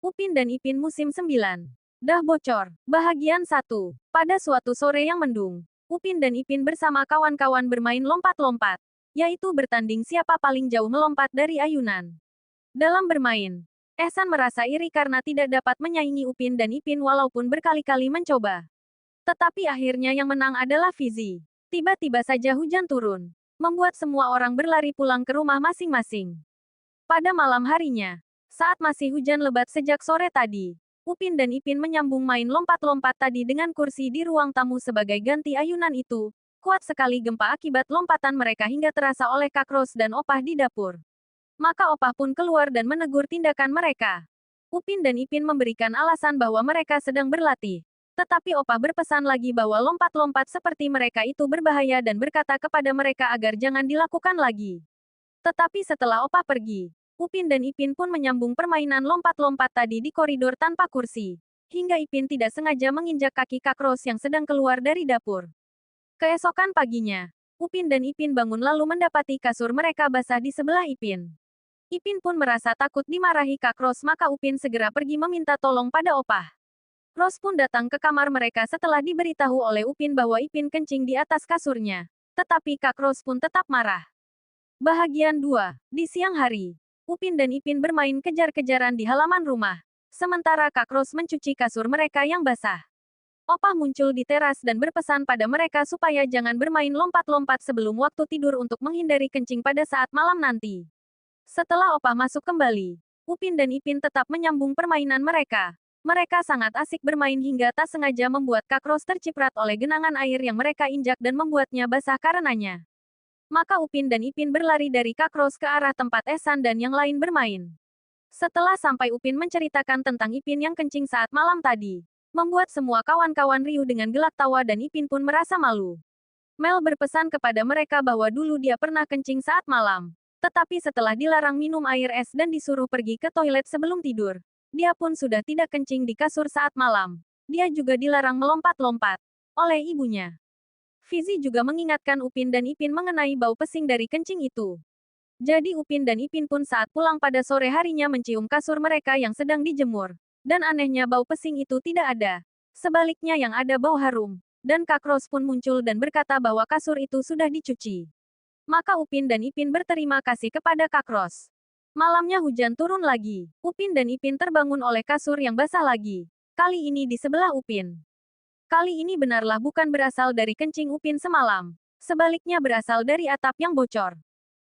Upin dan Ipin musim 9. Dah bocor. Bahagian 1. Pada suatu sore yang mendung, Upin dan Ipin bersama kawan-kawan bermain lompat-lompat, yaitu bertanding siapa paling jauh melompat dari ayunan. Dalam bermain, Ehsan merasa iri karena tidak dapat menyaingi Upin dan Ipin walaupun berkali-kali mencoba. Tetapi akhirnya yang menang adalah Fizi. Tiba-tiba saja hujan turun, membuat semua orang berlari pulang ke rumah masing-masing. Pada malam harinya, saat masih hujan lebat sejak sore tadi, Upin dan Ipin menyambung main lompat-lompat tadi dengan kursi di ruang tamu sebagai ganti ayunan itu. Kuat sekali gempa akibat lompatan mereka hingga terasa oleh Kak Ros dan Opah di dapur. Maka Opah pun keluar dan menegur tindakan mereka. Upin dan Ipin memberikan alasan bahwa mereka sedang berlatih. Tetapi Opah berpesan lagi bahwa lompat-lompat seperti mereka itu berbahaya dan berkata kepada mereka agar jangan dilakukan lagi. Tetapi setelah Opah pergi, Upin dan Ipin pun menyambung permainan lompat-lompat tadi di koridor tanpa kursi. Hingga Ipin tidak sengaja menginjak kaki Kak Ros yang sedang keluar dari dapur. Keesokan paginya, Upin dan Ipin bangun lalu mendapati kasur mereka basah di sebelah Ipin. Ipin pun merasa takut dimarahi Kak Ros maka Upin segera pergi meminta tolong pada Opah. Ros pun datang ke kamar mereka setelah diberitahu oleh Upin bahwa Ipin kencing di atas kasurnya. Tetapi Kak Ros pun tetap marah. Bahagian 2. Di siang hari, Upin dan Ipin bermain kejar-kejaran di halaman rumah. Sementara Kak Ros mencuci kasur mereka yang basah. Opah muncul di teras dan berpesan pada mereka supaya jangan bermain lompat-lompat sebelum waktu tidur untuk menghindari kencing pada saat malam nanti. Setelah Opah masuk kembali, Upin dan Ipin tetap menyambung permainan mereka. Mereka sangat asik bermain hingga tak sengaja membuat Kak Ros terciprat oleh genangan air yang mereka injak dan membuatnya basah karenanya. Maka Upin dan Ipin berlari dari Kak Ros ke arah tempat Ehsan dan yang lain bermain. Setelah sampai Upin menceritakan tentang Ipin yang kencing saat malam tadi, membuat semua kawan-kawan riuh dengan gelak tawa dan Ipin pun merasa malu. Mel berpesan kepada mereka bahwa dulu dia pernah kencing saat malam. Tetapi setelah dilarang minum air es dan disuruh pergi ke toilet sebelum tidur, dia pun sudah tidak kencing di kasur saat malam. Dia juga dilarang melompat-lompat oleh ibunya. Fizi juga mengingatkan Upin dan Ipin mengenai bau pesing dari kencing itu. Jadi Upin dan Ipin pun saat pulang pada sore harinya mencium kasur mereka yang sedang dijemur. Dan anehnya bau pesing itu tidak ada. Sebaliknya yang ada bau harum. Dan Kak Ros pun muncul dan berkata bahwa kasur itu sudah dicuci. Maka Upin dan Ipin berterima kasih kepada Kak Ros. Malamnya hujan turun lagi. Upin dan Ipin terbangun oleh kasur yang basah lagi. Kali ini di sebelah Upin. Kali ini benarlah bukan berasal dari kencing Upin semalam. Sebaliknya berasal dari atap yang bocor.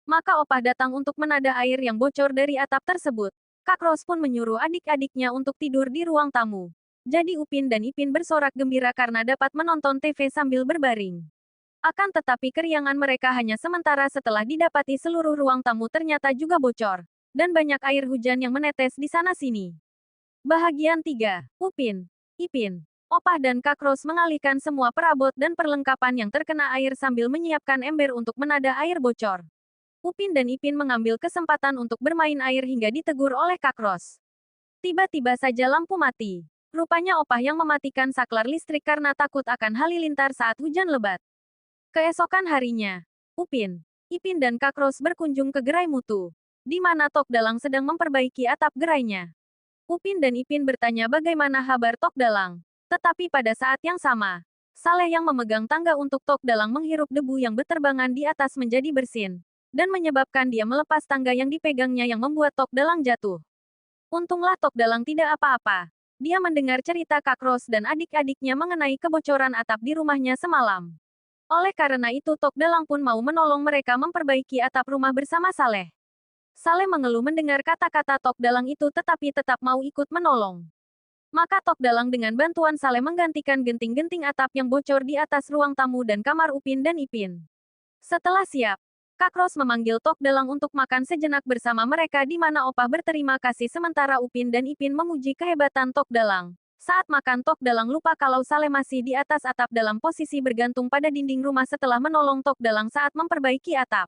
Maka Opah datang untuk menadah air yang bocor dari atap tersebut. Kak Ros pun menyuruh adik-adiknya untuk tidur di ruang tamu. Jadi Upin dan Ipin bersorak gembira karena dapat menonton TV sambil berbaring. Akan tetapi keriangan mereka hanya sementara setelah didapati seluruh ruang tamu ternyata juga bocor. Dan banyak air hujan yang menetes di sana-sini. Bahagian 3. Upin, Ipin, Opah dan Kak Ros mengalihkan semua perabot dan perlengkapan yang terkena air sambil menyiapkan ember untuk menadah air bocor. Upin dan Ipin mengambil kesempatan untuk bermain air hingga ditegur oleh Kak Ros. Tiba-tiba saja lampu mati. Rupanya Opah yang mematikan saklar listrik karena takut akan halilintar saat hujan lebat. Keesokan harinya, Upin, Ipin dan Kak Ros berkunjung ke gerai mutu, di mana Tok Dalang sedang memperbaiki atap gerainya. Upin dan Ipin bertanya bagaimana kabar Tok Dalang. Tetapi pada saat yang sama, Saleh yang memegang tangga untuk Tok Dalang menghirup debu yang berterbangan di atas menjadi bersin, dan menyebabkan dia melepas tangga yang dipegangnya yang membuat Tok Dalang jatuh. Untunglah Tok Dalang tidak apa-apa. Dia mendengar cerita Kak Ros dan adik-adiknya mengenai kebocoran atap di rumahnya semalam. Oleh karena itu Tok Dalang pun mau menolong mereka memperbaiki atap rumah bersama Saleh. Saleh mengeluh mendengar kata-kata Tok Dalang itu tetapi tetap mau ikut menolong. Maka Tok Dalang dengan bantuan Saleh menggantikan genting-genting atap yang bocor di atas ruang tamu dan kamar Upin dan Ipin. Setelah siap, Kak Ros memanggil Tok Dalang untuk makan sejenak bersama mereka di mana Opah berterima kasih sementara Upin dan Ipin memuji kehebatan Tok Dalang. Saat makan Tok Dalang lupa kalau Saleh masih di atas atap dalam posisi bergantung pada dinding rumah setelah menolong Tok Dalang saat memperbaiki atap.